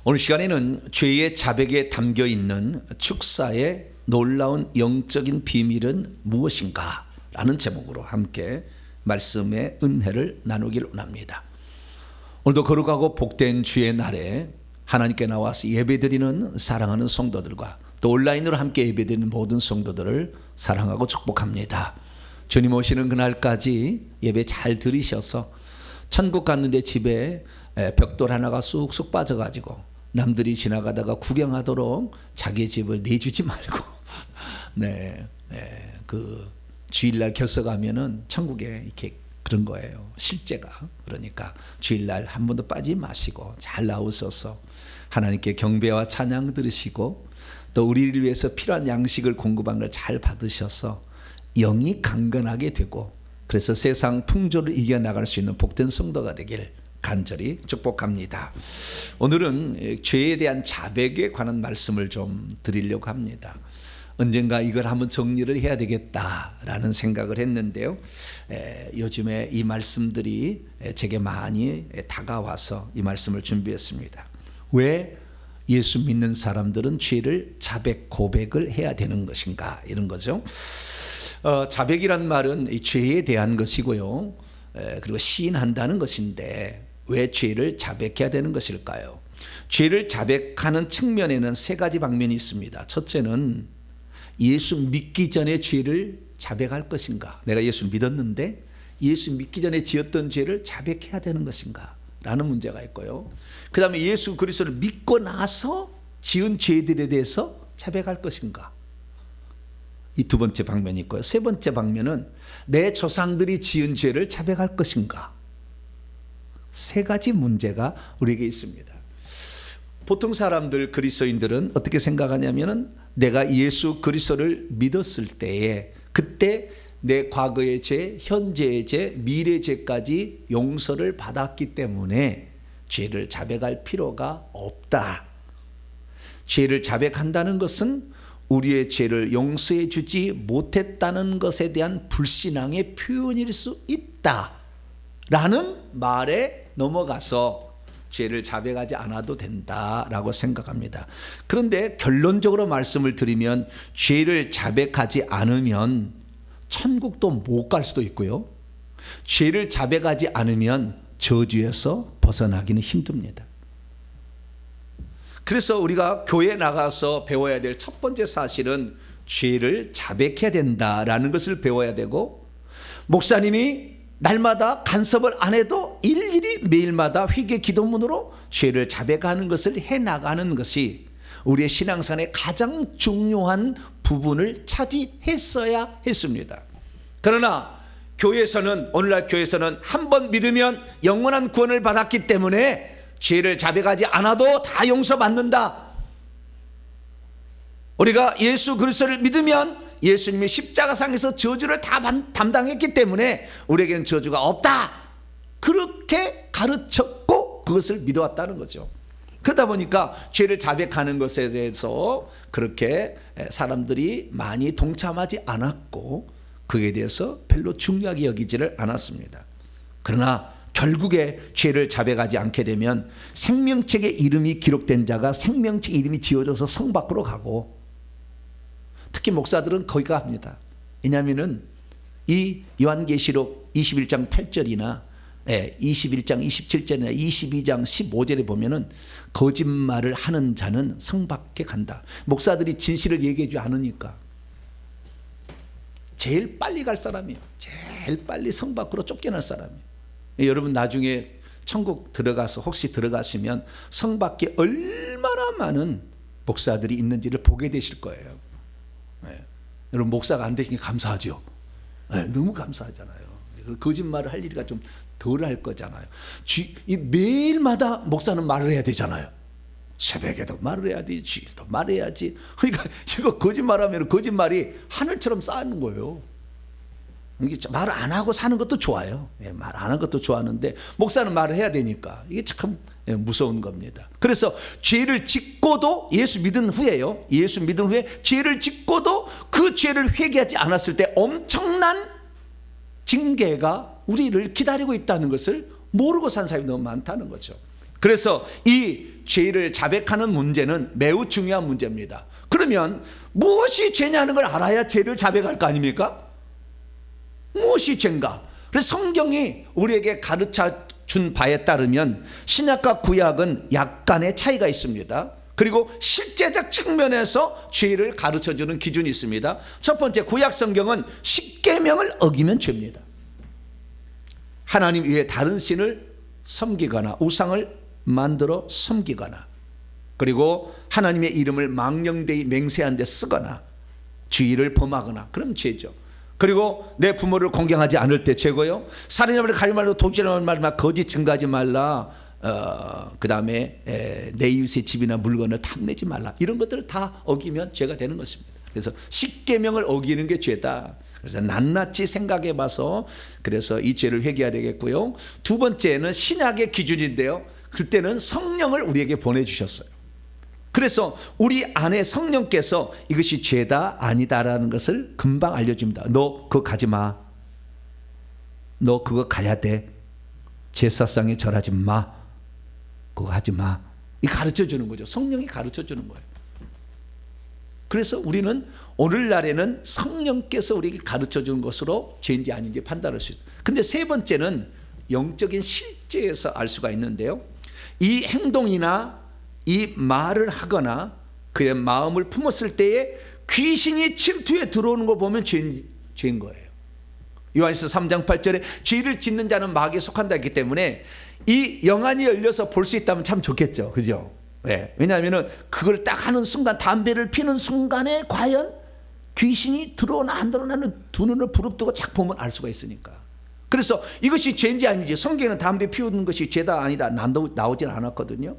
오늘 시간에는 죄의 자백에 담겨 있는 축사의 놀라운 영적인 비밀은 무엇인가? 라는 제목으로 함께 말씀의 은혜를 나누길 원합니다. 오늘도 거룩하고 복된 주의 날에 하나님께 나와서 예배드리는 사랑하는 성도들과 또 온라인으로 함께 예배드리는 모든 성도들을 사랑하고 축복합니다. 주님 오시는 그날까지 예배 잘 들으셔서 천국 갔는데 집에 벽돌 하나가 쑥쑥 빠져가지고 남들이 지나가다가 구경하도록 자기 집을 내주지 말고 그 주일날 결석하면은 천국에 이렇게 그런 거예요. 실제가. 그러니까 주일날 한 번도 빠지지 마시고 잘 나오셔서 하나님께 경배와 찬양 들으시고 또 우리를 위해서 필요한 양식을 공급한 걸 잘 받으셔서 영이 강건하게 되고 그래서 세상 풍조를 이겨나갈 수 있는 복된 성도가 되길 간절히 축복합니다. 오늘은 죄에 대한 자백에 관한 말씀을 좀 드리려고 합니다. 언젠가 이걸 한번 정리를 해야 되겠다라는 생각을 했는데요. 요즘에 이 말씀들이 제게 많이 다가와서 이 말씀을 준비했습니다. 왜 예수 믿는 사람들은 죄를 자백 고백을 해야 되는 것인가 이런 거죠. 자백이란 말은 이 죄에 대한 것이고요. 그리고 시인한다는 것인데 왜 죄를 자백해야 되는 것일까요? 죄를 자백하는 측면에는 세 가지 방면이 있습니다. 첫째는 예수 믿기 전에 죄를 자백할 것인가? 내가 예수 믿었는데 예수 믿기 전에 지었던 죄를 자백해야 되는 것인가? 라는 문제가 있고요. 그 다음에 예수 그리스도를 믿고 나서 지은 죄들에 대해서 자백할 것인가? 이 두 번째 방면이 있고요. 세 번째 방면은 내 조상들이 지은 죄를 자백할 것인가? 세 가지 문제가 우리에게 있습니다. 보통 사람들, 그리스도인들은 어떻게 생각하냐면은 내가 예수 그리스도를 믿었을 때에 그때 내 과거의 죄, 현재의 죄, 미래의 죄까지 용서를 받았기 때문에 죄를 자백할 필요가 없다. 죄를 자백한다는 것은 우리의 죄를 용서해 주지 못했다는 것에 대한 불신앙의 표현일 수 있다 라는 말에 넘어가서 죄를 자백하지 않아도 된다라고 생각합니다. 그런데 결론적으로 말씀을 드리면 죄를 자백하지 않으면 천국도 못 갈 수도 있고요. 죄를 자백하지 않으면 저주에서 벗어나기는 힘듭니다. 그래서 우리가 교회에 나가서 배워야 될 첫 번째 사실은 죄를 자백해야 된다라는 것을 배워야 되고, 목사님이 날마다 간섭을 안 해도 일일이 매일마다 회개 기도문으로 죄를 자백하는 것을 해나가는 것이 우리의 신앙생활의 가장 중요한 부분을 차지했어야 했습니다. 그러나 교회에서는, 오늘날 교회에서는 한 번 믿으면 영원한 구원을 받았기 때문에 죄를 자백하지 않아도 다 용서받는다. 우리가 예수 그리스도를 믿으면 예수님이 십자가상에서 저주를 다 담당했기 때문에 우리에게는 저주가 없다. 그렇게 가르쳤고 그것을 믿어왔다는 거죠. 그러다 보니까 죄를 자백하는 것에 대해서 그렇게 사람들이 많이 동참하지 않았고 그에 대해서 별로 중요하게 여기지를 않았습니다. 그러나 결국에 죄를 자백하지 않게 되면 생명책에 이름이 기록된 자가 생명책 이름이 지워져서 성 밖으로 가고, 특히 목사들은 거기 갑니다. 왜냐하면 이 요한계시록 21장 8절이나 21장 27절이나 22장 15절에 보면은 거짓말을 하는 자는 성 밖에 간다. 목사들이 진실을 얘기하지 않으니까 제일 빨리 갈 사람이에요. 제일 빨리 성 밖으로 쫓겨날 사람이에요. 여러분 나중에 천국 들어가서 혹시 들어가시면 성 밖에 얼마나 많은 목사들이 있는지를 보게 되실 거예요. 여러분 목사가 안 되시니 감사하죠. 너무 감사하잖아요. 거짓말을 할 일이가 좀 덜 할 거잖아요. 매일마다 목사는 말을 해야 되잖아요. 새벽에도 말을 해야 돼, 주일도 말해야지. 그러니까 이거 거짓말하면 거짓말이 하늘처럼 쌓이는 거예요. 말을 안 하고 사는 것도 좋아요. 말 안 하는 것도 좋아하는데 목사는 말을 해야 되니까 이게 참 무서운 겁니다. 그래서 죄를 짓고도 예수 믿은 후에요. 예수 믿은 후에 죄를 짓고도 그 죄를 회개하지 않았을 때 엄청난 징계가 우리를 기다리고 있다는 것을 모르고 산 사람이 너무 많다는 거죠. 그래서 이 죄를 자백하는 문제는 매우 중요한 문제입니다. 그러면 무엇이 죄냐는 걸 알아야 죄를 자백할 거 아닙니까? 무엇이 죄인가? 그래서 성경이 우리에게 가르쳐 준 바에 따르면 신약과 구약은 약간의 차이가 있습니다. 그리고 실제적 측면에서 죄를 가르쳐주는 기준이 있습니다. 첫 번째, 구약 성경은 십계명을 어기면 죄입니다. 하나님 외에 다른 신을 섬기거나 우상을 만들어 섬기거나, 그리고 하나님의 이름을 망령되이 맹세한 데 쓰거나 주의를 범하거나, 그럼 죄죠. 그리고 내 부모를 공경하지 않을 때 죄고요. 살인하면 가지 말고 도둑질하지 말라, 거짓 증거하지 말라, 그 다음에 내 이웃의 집이나 물건을 탐내지 말라, 이런 것들을 다 어기면 죄가 되는 것입니다. 그래서 십계명을 어기는 게 죄다. 그래서 낱낱이 생각해 봐서 그래서 이 죄를 회개해야 되겠고요. 두 번째는 신약의 기준인데요, 그때는 성령을 우리에게 보내주셨어요. 그래서 우리 안에 성령께서 이것이 죄다 아니다라는 것을 금방 알려줍니다. 너 그거 가지 마, 너 그거 가야 돼, 제사상에 절하지 마, 그거 하지 마, 이 가르쳐 주는 거죠. 성령이 가르쳐 주는 거예요. 그래서 우리는 오늘날에는 성령께서 우리에게 가르쳐 주는 것으로 죄인지 아닌지 판단할 수 있어요. 근데 세 번째는 영적인 실제에서 알 수가 있는데요, 이 행동이나 이 말을 하거나 그의 마음을 품었을 때에 귀신이 침투해 들어오는 거 보면 죄인 거예요. 요한일서 3장 8절에 죄를 짓는 자는 마귀에 속한다 했기 때문에 이 영안이 열려서 볼 수 있다면 참 좋겠죠. 그죠? 네. 왜냐하면 그걸 딱 하는 순간, 담배를 피는 순간에 과연 귀신이 들어오나 안 들어오나는 두 눈을 부릅뜨고 쫙 보면 알 수가 있으니까. 그래서 이것이 죄인지 아닌지, 성경에는 담배 피우는 것이 죄다 아니다 나오진 않았거든요.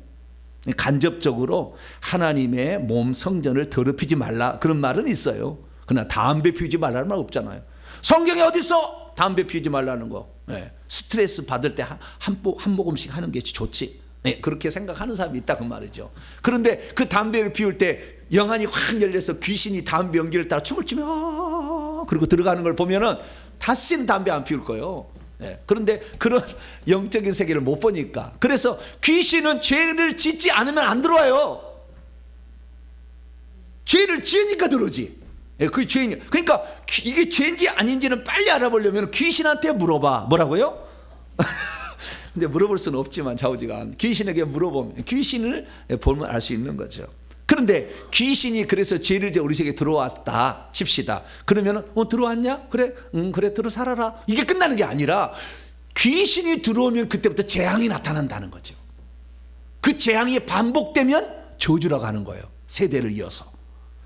간접적으로 하나님의 몸 성전을 더럽히지 말라, 그런 말은 있어요. 그러나 담배 피우지 말라는 말 없잖아요. 성경에 어디 있어 담배 피우지 말라는 거? 네. 스트레스 받을 때 한 모금씩 하는 게 좋지, 네. 그렇게 생각하는 사람이 있다 그 말이죠. 그런데 그 담배를 피울 때 영안이 확 열려서 귀신이 담배 연기를 따라 춤을 추며 그리고 들어가는 걸 보면은 다시는 담배 안 피울 거예요. 네. 그런데 그런 영적인 세계를 못 보니까, 그래서 귀신은 죄를 짓지 않으면 안 들어와요. 죄를 지으니까 들어오지. 네, 그게 죄인이야. 그러니까 이게 죄인지 아닌지는 빨리 알아보려면 귀신한테 물어봐. 뭐라고요? 근데 물어볼 수는 없지만 좌우지간 귀신에게 물어보면, 귀신을 보면 알 수 있는 거죠. 그런데 귀신이 그래서 죄를 지어 우리 세계에 들어왔다 칩시다. 그러면 들어왔냐? 그래, 그래, 들어 살아라. 이게 끝나는 게 아니라 귀신이 들어오면 그때부터 재앙이 나타난다는 거죠. 그 재앙이 반복되면 저주라고 하는 거예요. 세대를 이어서.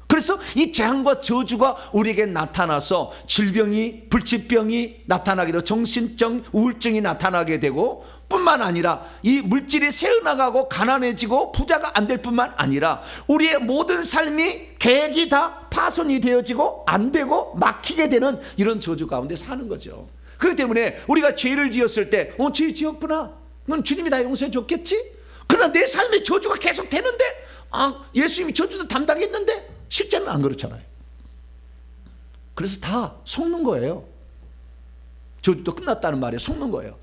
그래서 이 재앙과 저주가 우리에게 나타나서 질병이, 불치병이 나타나게 되고 정신적 우울증이 나타나게 되고, 뿐만 아니라 이 물질이 새어나가고 가난해지고 부자가 안 될 뿐만 아니라 우리의 모든 삶이 계획이 다 파손이 되어지고 안 되고 막히게 되는 이런 저주 가운데 사는 거죠. 그렇기 때문에 우리가 죄를 지었을 때 죄 지었구나, 그건 주님이 다 용서해 줬겠지. 그러나 내 삶에 저주가 계속 되는데, 예수님이 저주도 담당했는데 실제는 안 그렇잖아요. 그래서 다 속는 거예요. 저주도 끝났다는 말에 속는 거예요.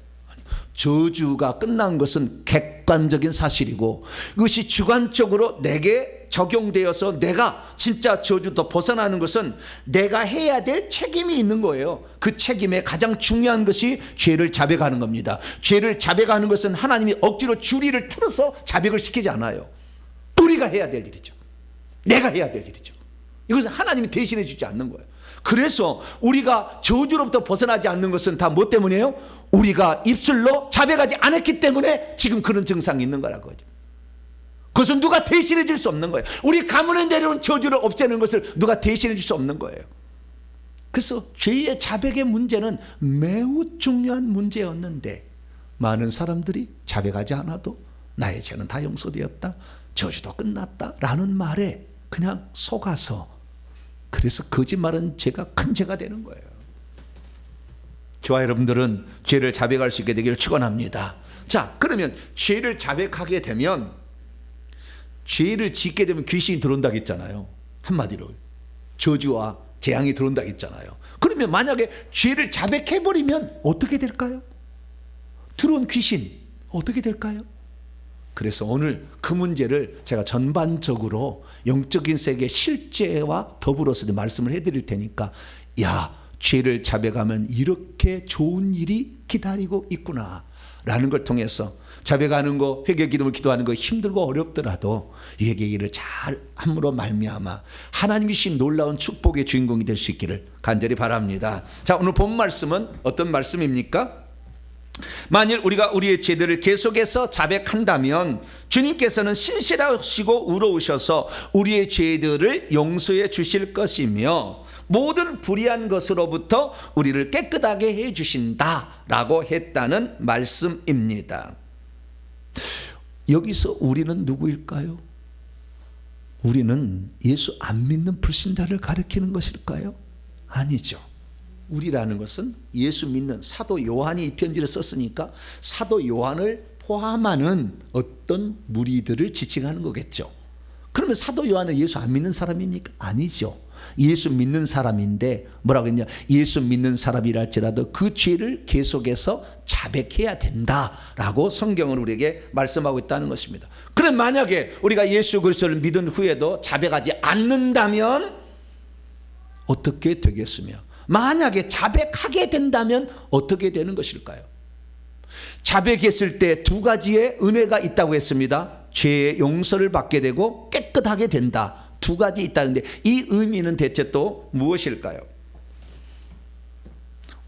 저주가 끝난 것은 객관적인 사실이고, 그것이 주관적으로 내게 적용되어서 내가 진짜 저주도 벗어나는 것은 내가 해야 될 책임이 있는 거예요. 그 책임의 가장 중요한 것이 죄를 자백하는 겁니다. 죄를 자백하는 것은 하나님이 억지로 주리를 틀어서 자백을 시키지 않아요. 우리가 해야 될 일이죠. 내가 해야 될 일이죠. 이것은 하나님이 대신해 주지 않는 거예요. 그래서 우리가 저주로부터 벗어나지 않는 것은 다 뭐 때문이에요? 우리가 입술로 자백하지 않았기 때문에 지금 그런 증상이 있는 거라고 하죠. 그것은 누가 대신해 줄 수 없는 거예요. 우리 가문에 내려온 저주를 없애는 것을 누가 대신해 줄 수 없는 거예요. 그래서 죄의 자백의 문제는 매우 중요한 문제였는데, 많은 사람들이 자백하지 않아도 나의 죄는 다 용서되었다, 저주도 끝났다 라는 말에 그냥 속아서, 그래서 거짓말은 죄가 큰 죄가 되는 거예요. 저와 여러분들은 죄를 자백할 수 있게 되기를 축원합니다. 자, 그러면 죄를 자백하게 되면, 죄를 짓게 되면 귀신이 들어온다고 했잖아요. 한마디로 저주와 재앙이 들어온다고 했잖아요. 그러면 만약에 죄를 자백해버리면 어떻게 될까요? 들어온 귀신 어떻게 될까요? 그래서 오늘 그 문제를 제가 전반적으로 영적인 세계 실제와 더불어서 말씀을 해드릴 테니까, 야, 죄를 자백하면 이렇게 좋은 일이 기다리고 있구나 라는 걸 통해서 자백하는 거, 회개 기도를 기도하는 거 힘들고 어렵더라도 이 회개기를 잘 함으로 말미암아 하나님 주신 놀라운 축복의 주인공이 될 수 있기를 간절히 바랍니다. 자, 오늘 본 말씀은 어떤 말씀입니까? 만일 우리가 우리의 죄들을 계속해서 자백한다면 주님께서는 신실하시고 의로우셔서 우리의 죄들을 용서해 주실 것이며 모든 불의한 것으로부터 우리를 깨끗하게 해 주신다라고 했다는 말씀입니다. 여기서 우리는 누구일까요? 우리는 예수 안 믿는 불신자를 가리키는 것일까요? 아니죠. 우리라는 것은 예수 믿는 사도 요한이 이 편지를 썼으니까 사도 요한을 포함하는 어떤 무리들을 지칭하는 거겠죠. 그러면 사도 요한은 예수 안 믿는 사람입니까? 아니죠. 예수 믿는 사람인데 뭐라고 했냐? 예수 믿는 사람이라 할지라도 그 죄를 계속해서 자백해야 된다라고 성경은 우리에게 말씀하고 있다는 것입니다. 그럼 만약에 우리가 예수 그리스도를 믿은 후에도 자백하지 않는다면 어떻게 되겠으며, 만약에 자백하게 된다면 어떻게 되는 것일까요? 자백했을 때 두 가지의 은혜가 있다고 했습니다. 죄의 용서를 받게 되고 깨끗하게 된다. 두 가지 있다는데 이 의미는 대체 또 무엇일까요?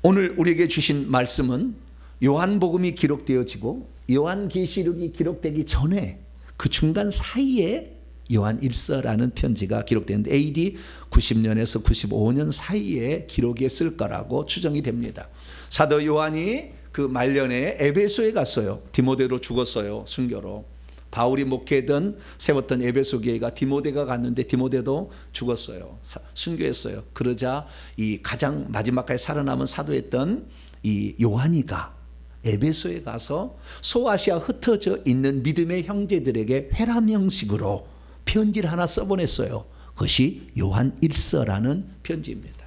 오늘 우리에게 주신 말씀은 요한복음이 기록되어지고 요한계시록이 기록되기 전에 그 중간 사이에 요한 1서라는 편지가 기록되는데 AD 90년에서 95년 사이에 기록했을 거라고 추정이 됩니다. 사도 요한이 그 말년에 에베소에 갔어요. 디모데로 죽었어요. 순교로. 바울이 목회던 세웠던 에베소 교회가 디모데가 갔는데 디모데도 죽었어요. 순교했어요. 그러자 이 가장 마지막까지 살아남은 사도였던 이 요한이가 에베소에 가서 소아시아 흩어져 있는 믿음의 형제들에게 회람 형식으로 편지를 하나 써보냈어요. 그것이 요한 1서라는 편지입니다.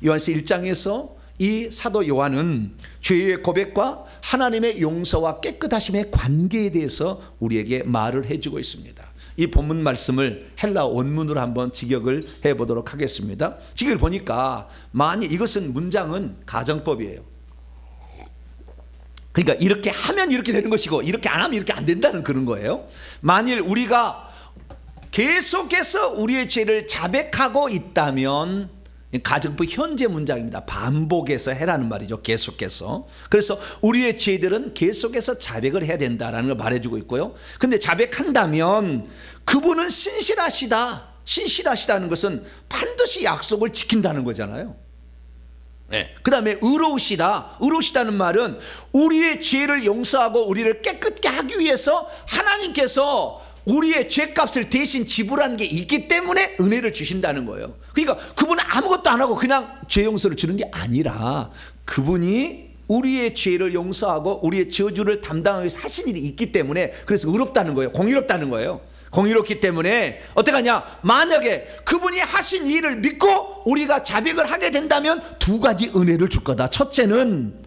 요한서 1장에서 이 사도 요한은 죄의 고백과 하나님의 용서와 깨끗하심의 관계에 대해서 우리에게 말을 해주고 있습니다. 이 본문 말씀을 헬라 원문으로 한번 직역을 해보도록 하겠습니다. 직역을 보니까 만일 이것은 문장은 가정법이에요. 그러니까 이렇게 하면 이렇게 되는 것이고 이렇게 안 하면 이렇게 안 된다는 그런 거예요. 만일 우리가 계속해서 우리의 죄를 자백하고 있다면, 가정법 현재 문장입니다. 반복해서 해라는 말이죠. 계속해서. 그래서 우리의 죄들은 계속해서 자백을 해야 된다라는 걸 말해주고 있고요. 근데 자백한다면 그분은 신실하시다. 신실하시다는 것은 반드시 약속을 지킨다는 거잖아요. 네. 그 다음에 의로우시다. 의로우시다는 말은 우리의 죄를 용서하고 우리를 깨끗게 하기 위해서 하나님께서 우리의 죄값을 대신 지불하는 게 있기 때문에 은혜를 주신다는 거예요. 그러니까 그분은 아무것도 안 하고 그냥 죄 용서를 주는 게 아니라 그분이 우리의 죄를 용서하고 우리의 저주를 담당하기 위해서 하신 일이 있기 때문에, 그래서 의롭다는 거예요. 공의롭다는 거예요. 공의롭기 때문에 어떻게 하냐? 만약에 그분이 하신 일을 믿고 우리가 자백을 하게 된다면 두 가지 은혜를 줄 거다. 첫째는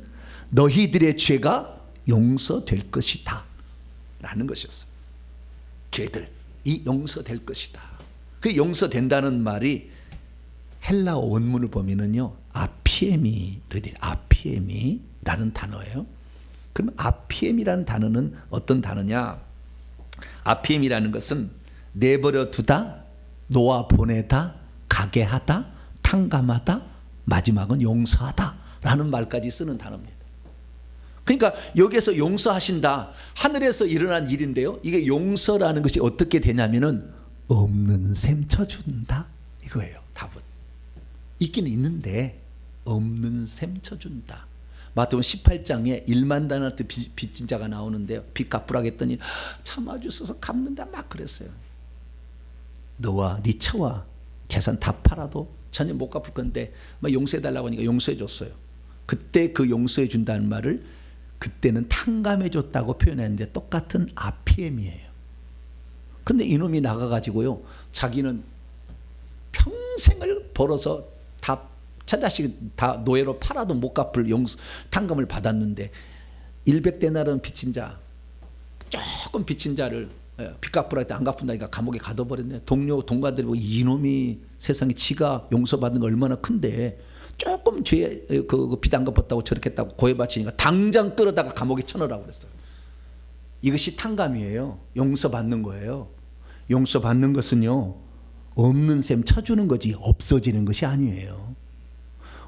너희들의 죄가 용서될 것이다 라는 것이었어요. 죄들이 용서될 것이다. 그 용서된다는 말이 헬라 원문을 보면은요, 아피엠이라는 단어예요. 그럼 아피엠이라는 단어는 어떤 단어냐? 아피엠이라는 것은 내버려 두다, 놓아 보내다, 가게 하다, 탕감하다, 마지막은 용서하다 라는 말까지 쓰는 단어입니다. 그러니까 여기에서 용서하신다, 하늘에서 일어난 일인데요, 이게 용서라는 것이 어떻게 되냐면은 없는 셈 쳐준다 이거예요. 답은 있기는 있는데 없는 셈 쳐준다. 마태복음 18장에 1만 다나트 빚진 자가 나오는데요, 빚 갚으라고 했더니 참아주셔서 갚는다 막 그랬어요. 너와 네 처와 재산 다 팔아도 전혀 못 갚을 건데 막 용서해달라고 하니까 용서해 줬어요. 그때 그 용서해 준다는 말을 그때는 탕감해 줬다고 표현했는데 똑같은 아피엠이에요. 그런데 이놈이 나가가지고요, 자기는 평생을 벌어서 다 자식 다 노예로 팔아도 못 갚을 탕감을 받았는데 100데나리온 빚진 자 조금 빚진 자를 빚 갚으라 때 안 갚는다니까 감옥에 가둬버렸네. 동료 동관들이 보고 이놈이 세상에 지가 용서받는 거 얼마나 큰데 조금 죄 빚 안 갚았다고 저렇게 했다고 고해바치니까 당장 끌어다가 감옥에 쳐넣으라고 그랬어요. 이것이 탕감이에요. 용서받는 거예요. 용서받는 것은요, 없는 셈 쳐주는 거지 없어지는 것이 아니에요.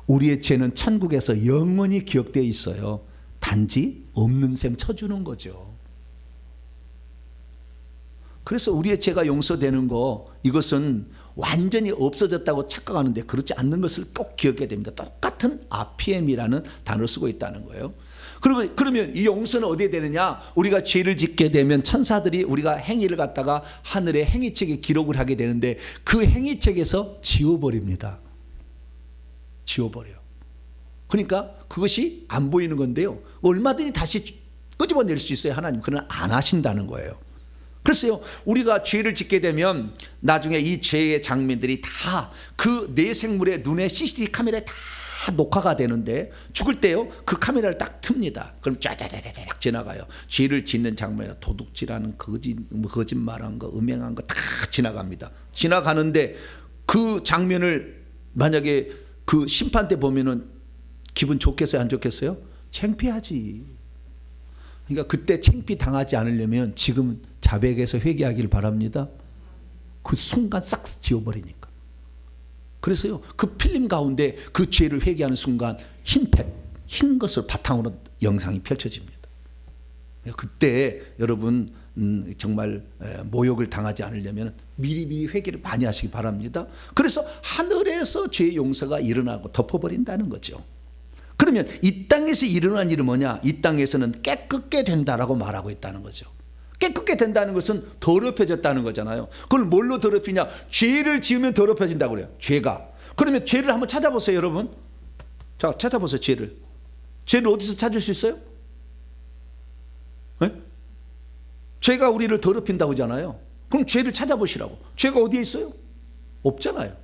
우리의 죄는 천국에서 영원히 기억되어 있어요. 단지 없는 셈 쳐주는 거죠. 그래서 우리의 죄가 용서되는 거, 이것은 완전히 없어졌다고 착각하는데 그렇지 않는 것을 꼭 기억해야 됩니다. 똑같은 아피엠이라는 단어를 쓰고 있다는 거예요. 그리고 그러면 이 용서는 어디에 되느냐? 우리가 죄를 짓게 되면 천사들이 우리가 행위를 갖다가 하늘의 행위책에 기록을 하게 되는데 그 행위책에서 지워버립니다. 지워버려요. 그러니까 그것이 안 보이는 건데요, 얼마든지 다시 끄집어낼 수 있어요. 하나님 그러나 안 하신다는 거예요. 그래서요, 우리가 죄를 짓게 되면 나중에 이 죄의 장면들이 다 그 내 생물의 눈에 CCTV 카메라에 다 녹화가 되는데 죽을 때요, 그 카메라를 딱 틉니다. 그럼 짜자자자작 지나가요. 죄를 짓는 장면에 도둑질하는 거짓말한 거, 음행한 거 다 지나갑니다. 지나가는데 그 장면을 만약에 그 심판 때 보면은 기분 좋겠어요, 안 좋겠어요? 창피하지. 그러니까 그때 창피 당하지 않으려면 지금 자백해서 회개하길 바랍니다. 그 순간 싹 지워버리니까. 그래서요, 그 필름 가운데 그 죄를 회개하는 순간 흰 것을 바탕으로 영상이 펼쳐집니다. 그때 여러분 정말 모욕을 당하지 않으려면 미리 회개를 많이 하시기 바랍니다. 그래서 하늘에서 죄의 용서가 일어나고 덮어버린다는 거죠. 그러면 이 땅에서 일어난 일은 뭐냐? 이 땅에서는 깨끗게 된다라고 말하고 있다는 거죠. 깨끗게 된다는 것은 더럽혀졌다는 거잖아요. 그걸 뭘로 더럽히냐? 죄를 지으면 더럽혀진다고 그래요. 죄가. 그러면 죄를 한번 찾아보세요, 여러분. 자, 찾아보세요, 죄를. 죄를 어디서 찾을 수 있어요? 네? 죄가 우리를 더럽힌다고 하잖아요. 그럼 죄를 찾아보시라고. 죄가 어디에 있어요? 없잖아요.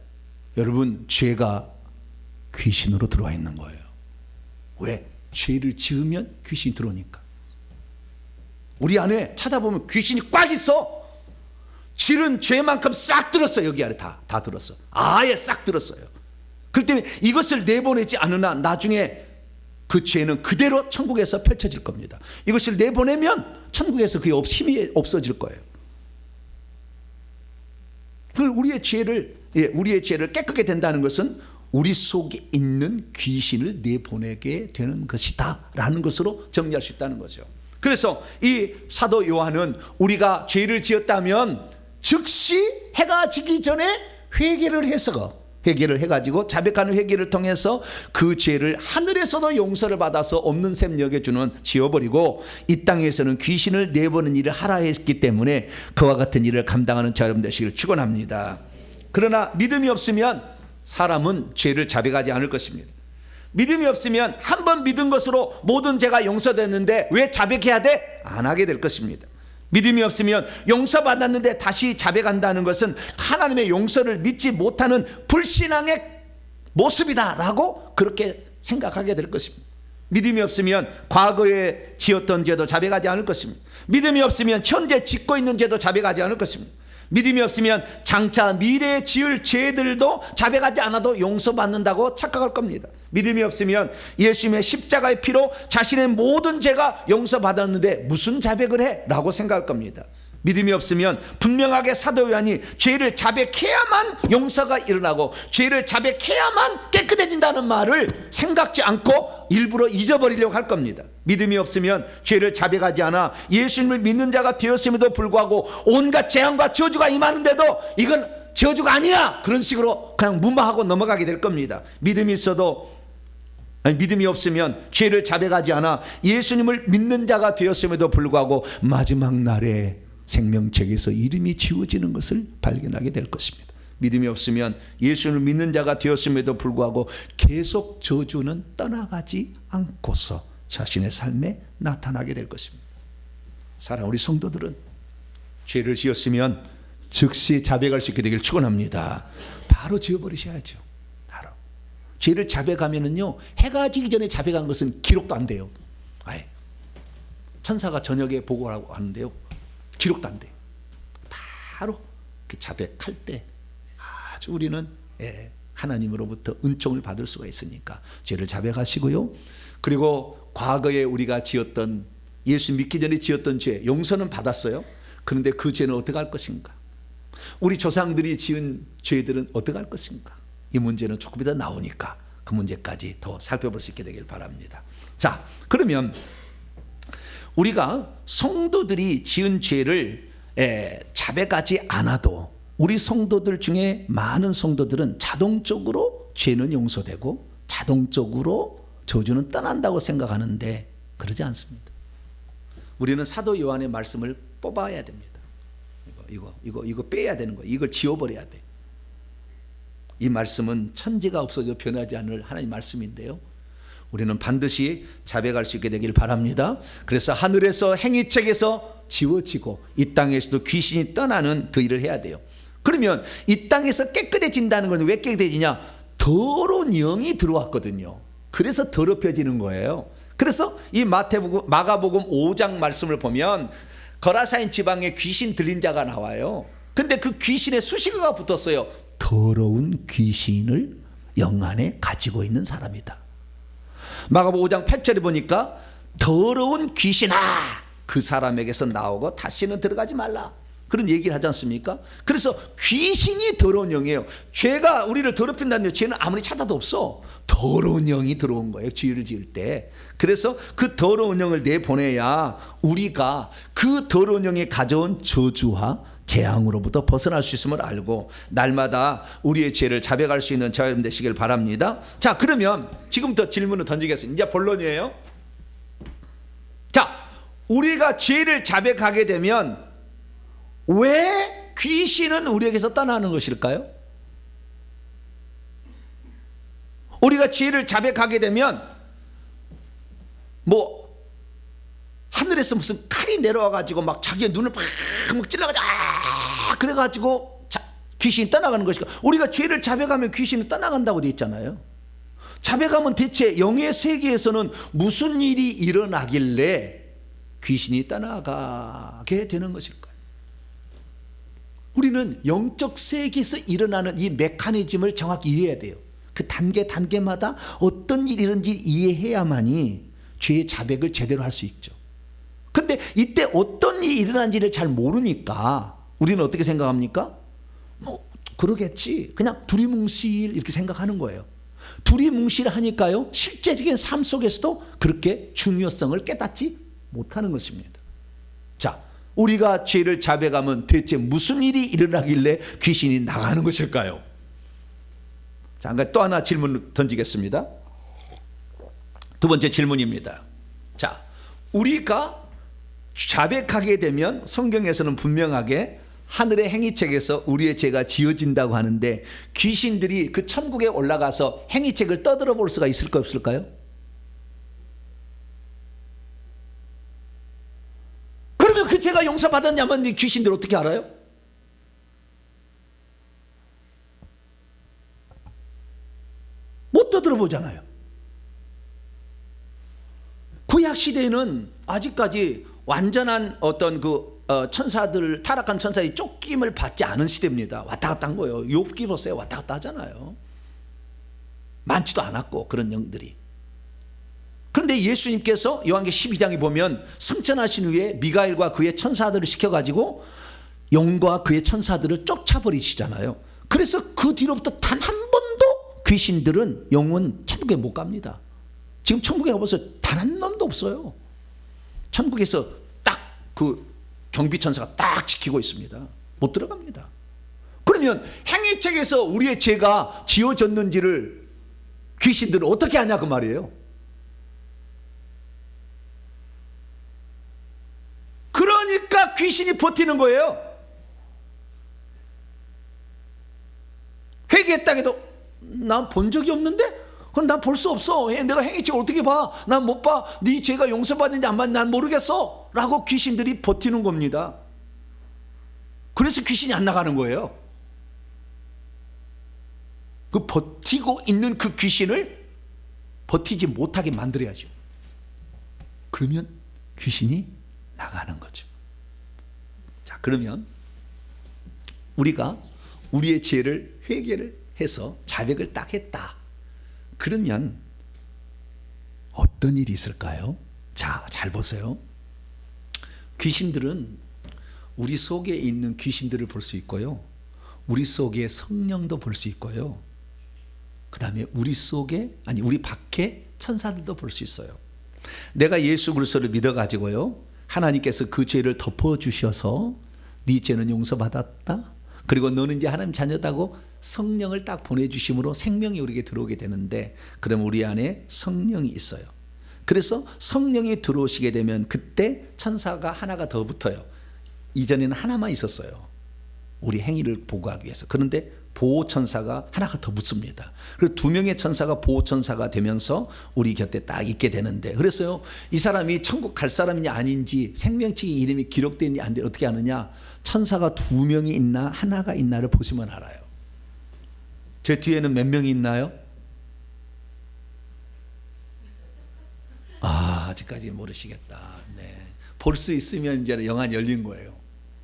여러분, 죄가 귀신으로 들어와 있는 거예요. 왜? 죄를 지으면 귀신이 들어오니까. 우리 안에 찾아보면 귀신이 꽉 있어. 지른 죄만큼 싹 들었어. 여기 안에 다 들었어. 아예 싹 들었어요. 그렇기 때문에 이것을 내보내지 않으나 나중에 그 죄는 그대로 천국에서 펼쳐질 겁니다. 이것을 내보내면 천국에서 그게 힘이 없어질 거예요. 우리의 죄를 깨끗게 된다는 것은 우리 속에 있는 귀신을 내보내게 되는 것이다 라는 것으로 정리할 수 있다는 거죠. 그래서 이 사도 요한은 우리가 죄를 지었다면 즉시 해가 지기 전에 회개를 해가지고 자백하는 회개를 통해서 그 죄를 하늘에서도 용서를 받아서 없는 셈 여겨주는, 지워버리고 이 땅에서는 귀신을 내보는 일을 하라 했기 때문에 그와 같은 일을 감당하는 자 여러분 되시길 축원합니다. 그러나 믿음이 없으면 사람은 죄를 자백하지 않을 것입니다. 믿음이 없으면 한 번 믿은 것으로 모든 죄가 용서됐는데 왜 자백해야 돼? 안 하게 될 것입니다. 믿음이 없으면 용서받았는데 다시 자백한다는 것은 하나님의 용서를 믿지 못하는 불신앙의 모습이다라고 그렇게 생각하게 될 것입니다. 믿음이 없으면 과거에 지었던 죄도 자백하지 않을 것입니다. 믿음이 없으면 현재 짓고 있는 죄도 자백하지 않을 것입니다. 믿음이 없으면 장차 미래에 지을 죄들도 자백하지 않아도 용서받는다고 착각할 겁니다. 믿음이 없으면 예수님의 십자가의 피로 자신의 모든 죄가 용서받았는데 무슨 자백을 해? 라고 생각할 겁니다. 믿음이 없으면 분명하게 사도 요한이 죄를 자백해야만 용서가 일어나고 죄를 자백해야만 깨끗해진다는 말을 생각지 않고 일부러 잊어버리려고 할 겁니다. 믿음이 없으면 죄를 자백하지 않아 예수님을 믿는 자가 되었음에도 불구하고 온갖 재앙과 저주가 임하는데도 이건 저주가 아니야, 그런 식으로 그냥 무마하고 넘어가게 될 겁니다. 믿음이 없으면 죄를 자백하지 않아 예수님을 믿는 자가 되었음에도 불구하고 마지막 날에 생명책에서 이름이 지워지는 것을 발견하게 될 것입니다. 믿음이 없으면 예수를 믿는 자가 되었음에도 불구하고 계속 저주는 떠나가지 않고서 자신의 삶에 나타나게 될 것입니다. 사랑하는 우리 성도들은 죄를 지었으면 즉시 자백할 수 있게 되길 축원합니다. 바로 지워버리셔야죠. 바로. 죄를 자백하면은요, 해가 지기 전에 자백한 것은 기록도 안 돼요. 아예. 천사가 저녁에 보고하고 하는데요, 기록도 안 돼. 바로 그 자백할 때 아주 우리는 하나님으로부터 은총을 받을 수가 있으니까 죄를 자백하시고요. 그리고 과거에 우리가 지었던, 예수 믿기 전에 지었던 죄 용서는 받았어요. 그런데 그 죄는 어떻게 할 것인가? 우리 조상들이 지은 죄들은 어떻게 할 것인가? 이 문제는 조금 이따 나오니까 그 문제까지 더 살펴볼 수 있게 되길 바랍니다. 자, 그러면 우리가 성도들이 지은 죄를 자백하지 않아도 우리 성도들 중에 많은 성도들은 자동적으로 죄는 용서되고 자동적으로 저주는 떠난다고 생각하는데 그러지 않습니다. 우리는 사도 요한의 말씀을 뽑아야 됩니다. 이거 빼야 되는 거예요. 이걸 지워버려야 돼. 이 말씀은 천지가 없어져 변하지 않을 하나님 말씀인데요, 우리는 반드시 자백할 수 있게 되길 바랍니다. 그래서 하늘에서 행위책에서 지워지고 이 땅에서도 귀신이 떠나는 그 일을 해야 돼요. 그러면 이 땅에서 깨끗해진다는 건 왜 깨끗해지냐? 더러운 영이 들어왔거든요. 그래서 더럽혀지는 거예요. 그래서 이 마가복음 5장 말씀을 보면 거라사인 지방에 귀신 들린 자가 나와요. 근데 그 귀신에 수식어가 붙었어요. 더러운 귀신을 영 안에 가지고 있는 사람이다. 마가복음 5장 8절에 보니까 더러운 귀신아, 그 사람에게서 나오고 다시는 들어가지 말라, 그런 얘기를 하지 않습니까? 그래서 귀신이 더러운 영이에요. 죄가 우리를 더럽힌다는데 죄는 아무리 찾아도 없어. 더러운 영이 들어온 거예요, 죄를 지을 때. 그래서 그 더러운 영을 내보내야 우리가 그 더러운 영이 가져온 저주와 재앙으로부터 벗어날 수 있음을 알고 날마다 우리의 죄를 자백할 수 있는 저와 여러분 되시길 바랍니다. 자, 그러면 지금부터 질문을 던지겠습니다. 이제 본론이에요. 자, 우리가 죄를 자백하게 되면 왜 귀신은 우리에게서 떠나는 것일까요? 우리가 죄를 자백하게 되면 뭐 하늘에서 무슨 칼이 내려와가지고 막 자기의 눈을 막 찔러가지고 그래가지고 귀신이 떠나가는 것일까? 우리가 죄를 자백하면 귀신이 떠나간다고 되어 있잖아요. 자백하면 대체 영의 세계에서는 무슨 일이 일어나길래 귀신이 떠나가게 되는 것일까요? 우리는 영적 세계에서 일어나는 이 메커니즘을 정확히 이해해야 돼요. 그 단계마다 어떤 일이 있는지 이해해야만이 죄의 자백을 제대로 할 수 있죠. 근데 이때 어떤 일이 일어난지를 잘 모르니까 우리는 어떻게 생각합니까? 뭐 그러겠지, 그냥 두리뭉실 이렇게 생각하는 거예요. 두리뭉실하니까요, 실제적인 삶 속에서도 그렇게 중요성을 깨닫지 못하는 것입니다. 자, 우리가 죄를 자백하면 대체 무슨 일이 일어나길래 귀신이 나가는 것일까요? 자, 또 하나 질문을 던지겠습니다. 두 번째 질문입니다. 자, 우리가 자백하게 되면 성경에서는 분명하게 하늘의 행위책에서 우리의 죄가 지어진다고 하는데 귀신들이 그 천국에 올라가서 행위책을 떠들어 볼 수가 있을까 없을까요? 그러면 그 죄가 용서받았냐면 이 귀신들 어떻게 알아요? 못 떠들어 보잖아요. 구약 시대에는 아직까지 완전한 어떤 천사들, 타락한 천사들이 쫓김을 받지 않은 시대입니다. 왔다 갔다 한 거예요. 욥기 보세요. 왔다 갔다 하잖아요. 많지도 않았고 그런 영들이. 그런데 예수님께서 요한계시록 12장에 보면 승천하신 후에 미가엘과 그의 천사들을 시켜가지고 영과 그의 천사들을 쫓아버리시잖아요. 그래서 그 뒤로부터 단 한 번도 귀신들은 영은 천국에 못 갑니다. 지금 천국에 가보세요. 단 한 놈도 없어요. 천국에서 딱 그 경비천사가 딱 지키고 있습니다. 못 들어갑니다. 그러면 행위책에서 우리의 죄가 지어졌는지를 귀신들은 어떻게 아냐 그 말이에요. 그러니까 귀신이 버티는 거예요. 회개했다 해도 난 본 적이 없는데? 그럼 난 볼 수 없어. 내가 행위책을 어떻게 봐? 난 못 봐. 네 죄가 용서받는지 안 받는지 난 모르겠어 라고 귀신들이 버티는 겁니다. 그래서 귀신이 안 나가는 거예요. 그 버티고 있는 그 귀신을 버티지 못하게 만들어야죠. 그러면 귀신이 나가는 거죠. 자, 그러면 우리가 우리의 죄를 회개를 해서 자백을 딱 했다. 그러면 어떤 일이 있을까요? 자, 잘 보세요. 귀신들은 우리 속에 있는 귀신들을 볼 수 있고요. 우리 속에 성령도 볼 수 있고요. 그 다음에 우리 밖에 천사들도 볼 수 있어요. 내가 예수 그리스도를 믿어가지고요, 하나님께서 그 죄를 덮어주셔서 네 죄는 용서받았다. 그리고 너는 이제 하나님 자녀다고 성령을 딱 보내주심으로 생명이 우리에게 들어오게 되는데, 그럼 우리 안에 성령이 있어요. 그래서 성령이 들어오시게 되면 그때 천사가 하나가 더 붙어요. 이전에는 하나만 있었어요. 우리 행위를 보고하기 위해서. 그런데 보호천사가 하나가 더 붙습니다. 그래서 2명의 천사가 보호천사가 되면서 우리 곁에 딱 있게 되는데, 그래서요, 이 사람이 천국 갈 사람이냐 아닌지, 생명책의 이름이 기록되는지 안 돼, 어떻게 아느냐? 천사가 2명이 있나 하나가 있나를 보시면 알아요. 제 뒤에는 몇 명이 있나요? 아직까지 모르시겠다. 네. 볼 수 있으면 이제 영안이 열린 거예요.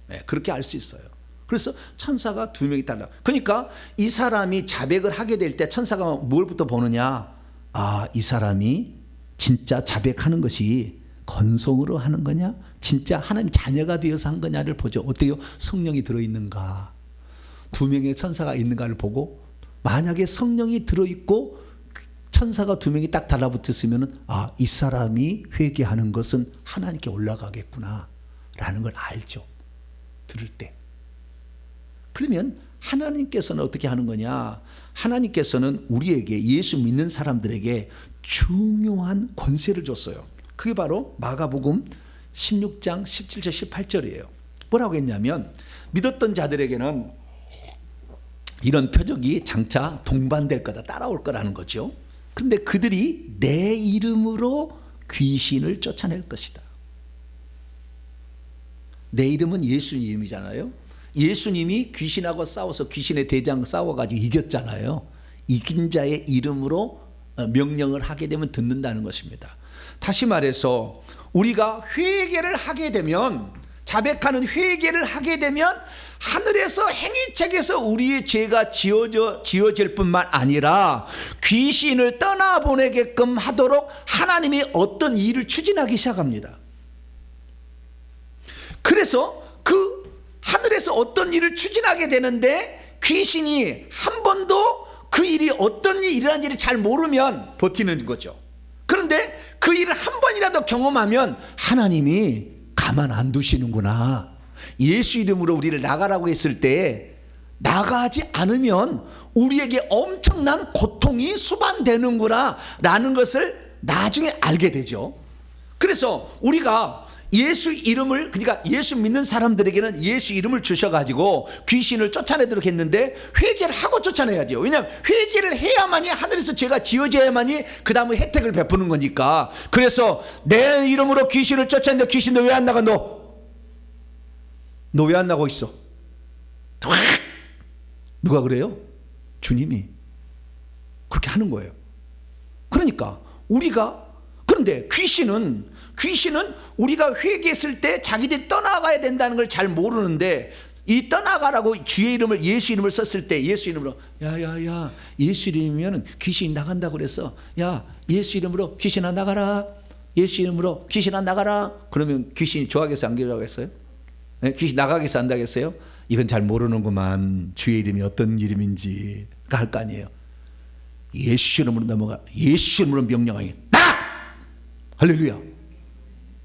네, 그렇게 알 수 있어요. 그래서 천사가 2명이 따라. 그러니까 이 사람이 자백을 하게 될 때 천사가 뭘부터 보느냐? 이 사람이 진짜 자백하는 것이 건성으로 하는 거냐? 진짜 하나님 자녀가 되어서 한 거냐를 보죠. 어때요? 성령이 들어있는가? 2명의 천사가 있는가를 보고, 만약에 성령이 들어있고 천사가 2명이 딱 달라붙었으면 이 사람이 회개하는 것은 하나님께 올라가겠구나 라는 걸 알죠. 들을 때. 그러면 하나님께서는 어떻게 하는 거냐? 하나님께서는 우리에게, 예수 믿는 사람들에게 중요한 권세를 줬어요. 그게 바로 마가복음 16장 17절 18절이에요. 뭐라고 했냐면, 믿었던 자들에게는 이런 표적이 장차 동반될 거다, 따라올 거라는 거죠. 근데 그들이 내 이름으로 귀신을 쫓아낼 것이다. 내 이름은 예수님 이름이잖아요. 예수님이 귀신하고 싸워서 귀신의 대장 싸워가지고 이겼잖아요. 이긴 자의 이름으로 명령을 하게 되면 듣는다는 것입니다. 다시 말해서 우리가 회개를 하게 되면, 자백하는 회개를 하게 되면 하늘에서 행위책에서 우리의 죄가 지워질 뿐만 아니라 귀신을 떠나보내게끔 하도록 하나님이 어떤 일을 추진하기 시작합니다. 그래서 그 하늘에서 어떤 일을 추진하게 되는데, 귀신이 한 번도 그 일이 어떤 일이 일어난지를 잘 모르면 버티는 거죠. 그런데 그 일을 한 번이라도 경험하면 하나님이 가만 안 두시는구나. 예수 이름으로 우리를 나가라고 했을 때 나가지 않으면 우리에게 엄청난 고통이 수반되는구나 라는 것을 나중에 알게 되죠. 그래서 우리가 예수 이름을, 그러니까 예수 믿는 사람들에게는 예수 이름을 주셔가지고 귀신을 쫓아내도록 했는데, 회개를 하고 쫓아내야죠. 왜냐하면 회개를 해야만이 하늘에서 죄가 지워져야만이 그 다음에 혜택을 베푸는 거니까. 그래서 내 이름으로 귀신을 쫓아내는데 귀신도 왜 안 나가? 너 왜 안 나고 있어? 누가 그래요? 주님이 그렇게 하는 거예요. 그러니까 우리가, 그런데 귀신은 우리가 회개했을 때 자기들이 떠나가야 된다는 걸 잘 모르는데, 이 떠나가라고 주의 이름을, 예수 이름을 썼을 때 예수 이름으로 야야야, 예수 이름이면 귀신이 나간다고 그랬어. 야, 예수 이름으로 귀신아 나가라. 예수 이름으로 귀신아 나가라. 그러면 귀신이 좋아하겠어요? 안 좋아하겠어요? 네? 귀신 나가겠어요? 안 나가겠어요? 이건 잘 모르는구만. 주의 이름이 어떤 이름인지 할 거 아니에요. 예수 이름으로 넘어가. 예수 이름으로 명령하기. 나가! 할렐루야.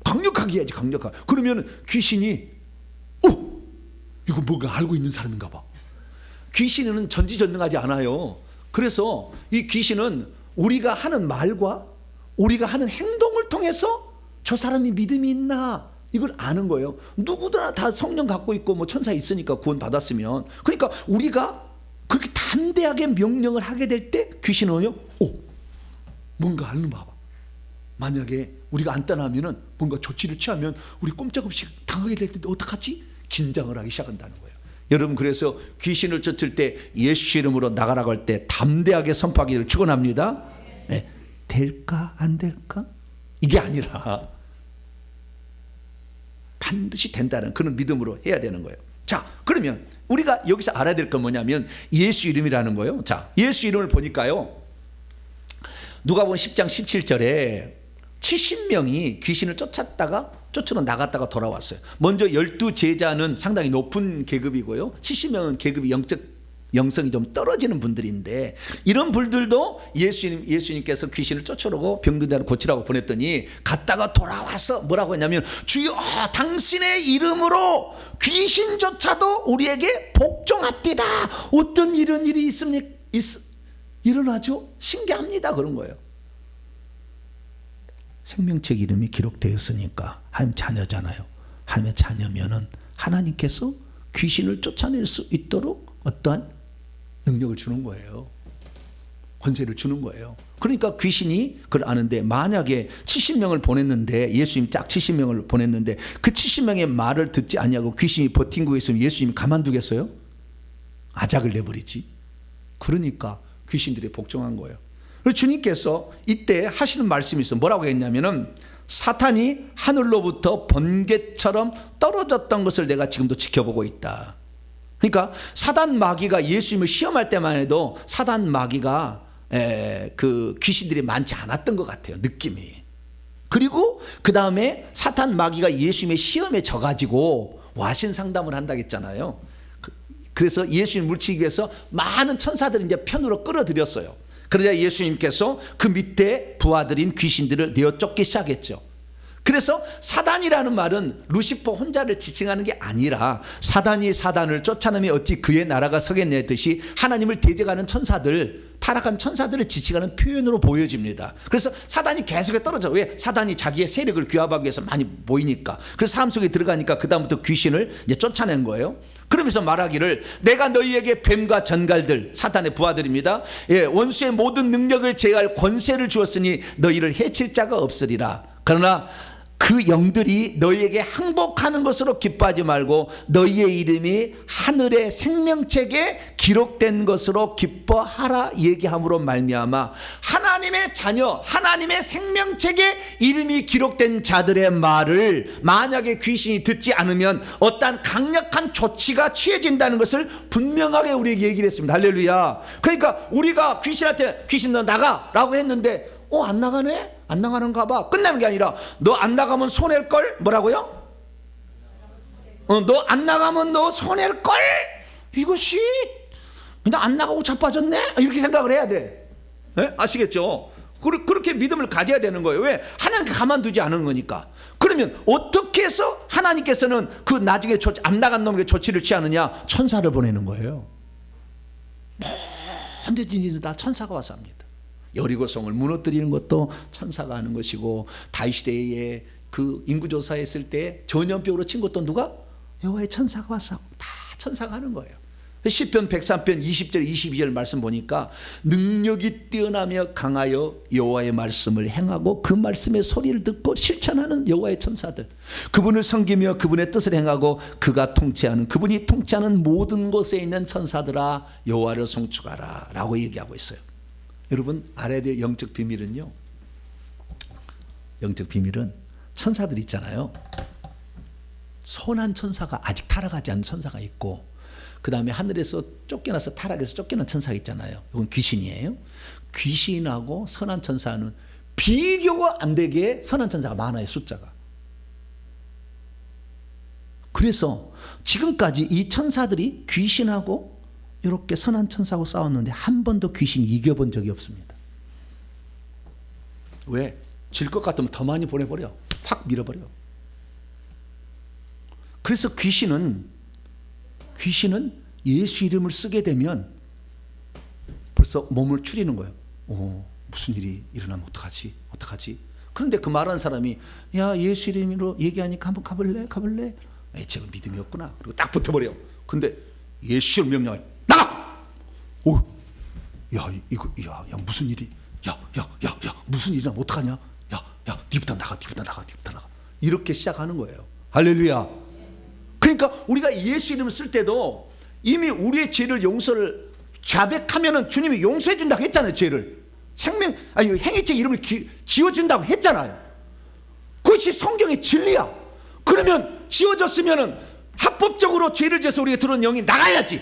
강력하게 해야지, 강력하게. 그러면 귀신이 이거 뭔가 알고 있는 사람인가 봐. 귀신은 전지전능하지 않아요. 그래서 이 귀신은 우리가 하는 말과 우리가 하는 행동을 통해서 저 사람이 믿음이 있나 이걸 아는 거예요. 누구나 다 성령 갖고 있고 뭐 천사 있으니까 구원 받았으면. 그러니까 우리가 그렇게 담대하게 명령을 하게 될 때 귀신은요, 뭔가 아는 봐. 만약에 우리가 안 떠나면은 뭔가 조치를 취하면 우리 꼼짝없이 당하게 될 때 어떡하지? 긴장을 하기 시작한다는 거예요. 여러분, 그래서 귀신을 쫓을 때 예수 이름으로 나가라고 할 때 담대하게 선포하기를 축원합니다. 네. 될까 안 될까? 이게 아니라 반드시 된다는 그런 믿음으로 해야 되는 거예요. 자, 그러면 우리가 여기서 알아야 될 건 뭐냐면 예수 이름이라는 거예요. 자, 예수 이름을 보니까요, 누가복음 10장 17절에 70명이 귀신을 쫓으러 나갔다가 돌아왔어요. 먼저 12제자는 상당히 높은 계급이고요, 70명은 계급이 영성이 좀 떨어지는 분들인데, 이런 분들도 예수님께서 귀신을 쫓으라고 병든 자를 고치라고 보냈더니 갔다가 돌아와서 뭐라고 했냐면, 주여 당신의 이름으로 귀신조차도 우리에게 복종합디다. 어떤 이런 일이 일어나죠? 신기합니다. 그런 거예요. 생명책 이름이 기록되었으니까 하나님 자녀잖아요. 하나님의 자녀면은 하나님께서 귀신을 쫓아낼 수 있도록 어떠한 능력을 주는 거예요. 권세를 주는 거예요. 그러니까 귀신이 그걸 아는데, 만약에 70명을 보냈는데, 예수님 딱 70명을 보냈는데 그 70명의 말을 듣지 않냐고 귀신이 버틴 거에 있으면 예수님이 가만두겠어요? 아작을 내버리지. 그러니까 귀신들이 복종한 거예요. 그래서 주님께서 이때 하시는 말씀이 있어요. 뭐라고 했냐면은, 사탄이 하늘로부터 번개처럼 떨어졌던 것을 내가 지금도 지켜보고 있다. 그러니까 사단 마귀가 예수님을 시험할 때만 해도 사단 마귀가 그 귀신들이 많지 않았던 것 같아요, 느낌이. 그리고 그 다음에 사탄 마귀가 예수님의 시험에 져가지고 와신 상담을 한다고 했잖아요. 그래서 예수님 물리치기 위해서 많은 천사들을 이제 편으로 끌어들였어요. 그러자 예수님께서 그 밑에 부하들인 귀신들을 내어 쫓기 시작했죠. 그래서 사단이라는 말은 루시퍼 혼자를 지칭하는 게 아니라, 사단이 사단을 쫓아내면 어찌 그의 나라가 서겠냐 듯이 하나님을 대적하는 천사들, 타락한 천사들을 지칭하는 표현으로 보여집니다. 그래서 사단이 계속해 떨어져. 왜? 사단이 자기의 세력을 규합하기 위해서 많이 모이니까. 그래서 사람 속에 들어가니까 그 다음부터 귀신을 이제 쫓아낸 거예요. 그러면서 말하기를, 내가 너희에게 뱀과 전갈들, 사탄의 부하들입니다, 원수의 모든 능력을 제어할 권세를 주었으니 너희를 해칠 자가 없으리라. 그러나 그 영들이 너희에게 항복하는 것으로 기뻐하지 말고 너희의 이름이 하늘의 생명책에 기록된 것으로 기뻐하라 얘기함으로 말미암아, 하나님의 자녀, 하나님의 생명책에 이름이 기록된 자들의 말을 만약에 귀신이 듣지 않으면 어떠한 강력한 조치가 취해진다는 것을 분명하게 우리에게 얘기를 했습니다. 할렐루야. 그러니까 우리가 귀신한테 귀신 너 나가 라고 했는데, 안 나가네? 안 나가는가 봐. 끝나는 게 아니라, 너 안 나가면 손해일걸? 뭐라고요? 너 안 나가면 너 손해일걸? 이것이 그냥 안 나가고 자빠졌네? 이렇게 생각을 해야 돼. 네? 아시겠죠? 그렇게 믿음을 가져야 되는 거예요. 왜? 하나님께 가만두지 않은 거니까. 그러면 어떻게 해서 하나님께서는 그 나중에 안 나간 놈에게 조치를 취하느냐? 천사를 보내는 거예요. 모든 일은 다 천사가 와서 합니다. 여리고성을 무너뜨리는 것도 천사가 하는 것이고, 다윗 시대에 그 인구조사했을 때 전염병으로 친 것도 누가? 여호와의 천사가 와서 다 천사가 하는 거예요. 시편 103편 20절 22절 말씀 보니까, 능력이 뛰어나며 강하여 여호와의 말씀을 행하고 그 말씀의 소리를 듣고 실천하는 여호와의 천사들, 그분을 섬기며 그분의 뜻을 행하고 그분이 통치하는 모든 곳에 있는 천사들아 여호와를 송축하라 라고 얘기하고 있어요. 여러분 알아야 될 영적 비밀은요, 영적 비밀은 천사들 있잖아요. 선한 천사가, 아직 타락하지 않은 천사가 있고, 그 다음에 하늘에서 쫓겨나서 타락해서 쫓겨난 천사가 있잖아요. 이건 귀신이에요. 귀신하고 선한 천사는 비교가 안 되게 선한 천사가 많아요, 숫자가. 그래서 지금까지 이 천사들이 귀신하고 이렇게 선한 천사하고 싸웠는데 한 번도 귀신이 이겨본 적이 없습니다. 왜? 질 것 같으면 더 많이 보내버려. 확 밀어버려. 그래서 귀신은 예수 이름을 쓰게 되면 벌써 몸을 추리는 거예요. 무슨 일이 일어나면 어떡하지? 그런데 그 말하는 사람이, 야, 예수 이름으로 얘기하니까 한번 가볼래? 제가 믿음이 없구나. 그리고 딱 붙어버려. 근데 예수를 명령해. 나가! 야, 무슨 일이, 무슨 일이 나면 어떡하냐? 니부터 나가. 이렇게 시작하는 거예요. 할렐루야. 그러니까 우리가 예수 이름을 쓸 때도 이미 우리의 죄를 용서를 자백하면은 주님이 용서해 준다고 했잖아요. 죄를 행위죄 이름을 지워준다고 했잖아요. 그것이 성경의 진리야. 그러면 지어졌으면은 합법적으로 죄를 지어서 우리가 들어온 영이 나가야지.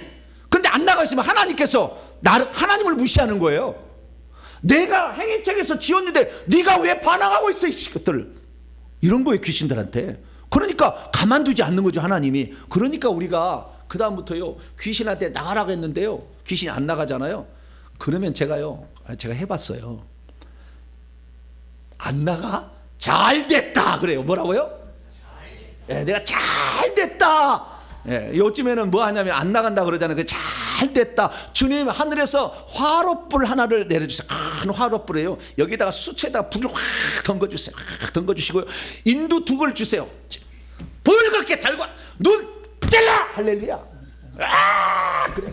근데 안 나가 있으면 하나님께서 하나님을 무시하는 거예요. 내가 행위책에서 지었는데 네가 왜 반항하고 있어, 이 것들. 이런 거예요, 귀신들한테. 그러니까 가만두지 않는 거죠, 하나님이. 그러니까 우리가 그 다음부터요, 귀신한테 나가라고 했는데요, 귀신이 안 나가잖아요. 그러면 제가 해봤어요. 안 나가? 잘 됐다 그래요. 뭐라고요? 내가 잘 됐다. 요즘에는 뭐 하냐면 안 나간다 그러잖아요. 잘 됐다. 주님, 하늘에서 화롯불 하나를 내려주세요. 큰 화롯불이에요. 여기다가 수초에다가 불을 확 던져주세요. 확 던져주시고요, 인두 2걸 주세요. 벌겋게 달고 눈 찔러. 할렐루야. 그래.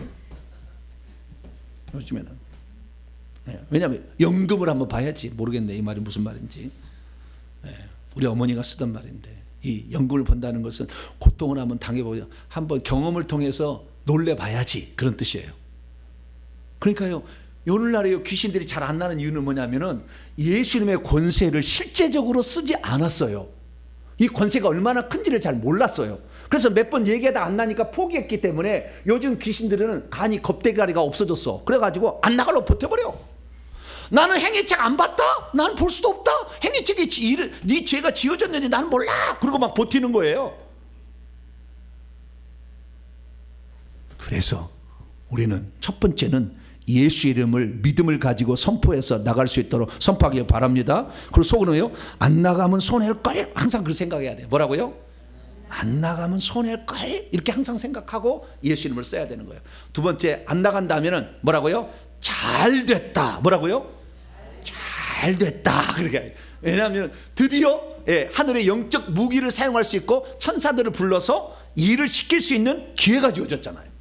요즘에는. 왜냐하면 연금을 한번 봐야지. 모르겠네, 이 말이 무슨 말인지. 우리 어머니가 쓰던 말인데, 이 연금을 본다는 것은 고통을 한번 당해보자, 한번 경험을 통해서 놀래봐야지, 그런 뜻이에요. 그러니까요, 오늘날에 귀신들이 잘 안 나는 이유는 뭐냐면은 예수님의 권세를 실제적으로 쓰지 않았어요. 이 권세가 얼마나 큰지를 잘 몰랐어요. 그래서 몇 번 얘기하다 안 나니까 포기했기 때문에 요즘 귀신들은 간이 겁대가리가 없어졌어. 그래가지고 안 나가려고 버텨버려. 나는 행위책 안 봤다? 나는 볼 수도 없다. 행위책에 네 죄가 지어졌는데 나는 몰라. 그러고 막 버티는 거예요. 그래서 우리는 첫 번째는 예수 이름을, 믿음을 가지고 선포해서 나갈 수 있도록 선포하기 바랍니다. 그리고 속으로요, 안 나가면 손해일걸. 항상 그 생각해야 돼요. 뭐라고요? 안 나가면 손해일걸. 이렇게 항상 생각하고 예수 이름을 써야 되는 거예요. 두 번째, 안 나간다면은 뭐라고요? 잘 됐다. 뭐라고요? 잘 됐다. 그렇게. 왜냐하면 드디어 하늘의 영적 무기를 사용할 수 있고 천사들을 불러서 일을 시킬 수 있는 기회가 주어졌잖아요.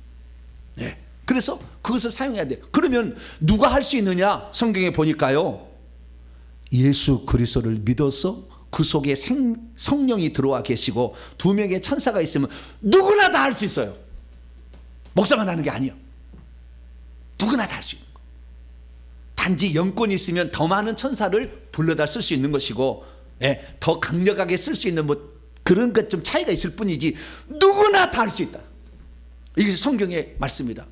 그래서 그것을 사용해야 돼요. 그러면 누가 할 수 있느냐? 성경에 보니까요, 예수 그리스도를 믿어서 그 속에 성령이 들어와 계시고 2명의 천사가 있으면 누구나 다 할 수 있어요. 목사만 하는 게 아니에요. 누구나 다 할 수 있는 거예요. 단지 영권이 있으면 더 많은 천사를 불러다 쓸 수 있는 것이고, 더 강력하게 쓸 수 있는 그런 것 좀 차이가 있을 뿐이지 누구나 다 할 수 있다. 이것이 성경의 말씀입니다.